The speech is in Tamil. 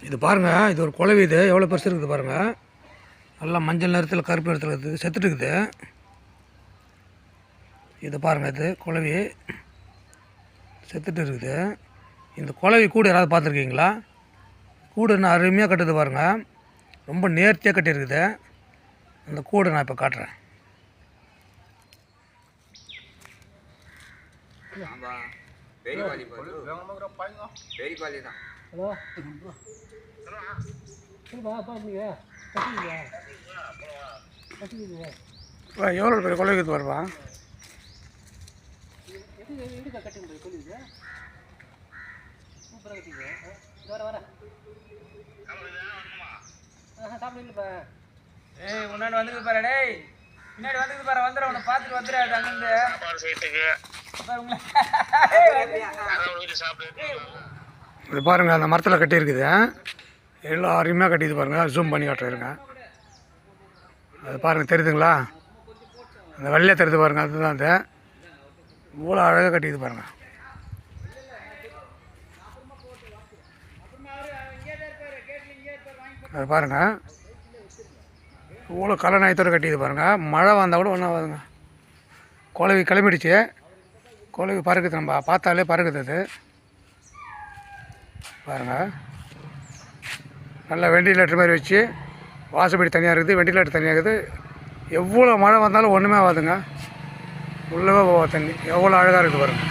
இது பாருங்கள், இது ஒரு குளவி. இது எவ்வளோ பெருசு இருக்குது பாருங்கள். நல்லா மஞ்சள் நிறத்தில் கருப்பு நிறத்தில் இருக்குது, செத்துட்டு இருக்குது. இது பாருங்கள், இது குளவி செத்துட்டு இருக்குது. இந்த குளவி கூடு யாராவது பார்த்துருக்கீங்களா? கூடு என்ன அருமையாக கட்டுது பாருங்கள், ரொம்ப நேர்த்தியாக கட்டியிருக்குது. அந்த கூடு நான் இப்போ காட்டுறேன். எவ்வளோ பேர் குளவிக்கு வருவா? ஏய் முன்னாடி வந்துருக்கு பாரு. டேய் முன்னாடி வந்துருக்கு பாரு. வந்துடுற உன்னை பார்த்துட்டு வந்துடாது அங்கேருந்து. இது பாருங்கள், அந்த மரத்தில் கட்டியிருக்குது. எல்லாம் அருமையாக கட்டிது பாருங்கள். ஜூம் பண்ணி காட்டுறேங்க. அது பாருங்கள், தெரியுதுங்களா? அந்த வெள்ளையாக தெரியுது பாருங்கள், அதுதான் அது. இவ்வளோ அழகாக கட்டிது பாருங்கள். அது பாருங்கள், இவ்வளோ கலநாயத்தோடு கட்டிது பாருங்கள். மழை வந்தால் கூட ஒன்றும் ஆகாதுங்க. குளவி கிளம்பிடுச்சு. குளவி பறக்குது, நம்ம பார்த்தாலே பறக்குது. அது பாருங்கள், நல்லா வெண்டிலேட்டர் மாதிரி வச்சு வாசப்படி தனியாக இருக்குது, வெண்டிலேட்டர் தனியாக இருக்குது. எவ்வளோ மழை வந்தாலும் ஒன்றுமே ஆகாதுங்க. உள்ளவே போவா தண்ணி. எவ்வளோ அழகாக இருக்குது பாருங்கள்.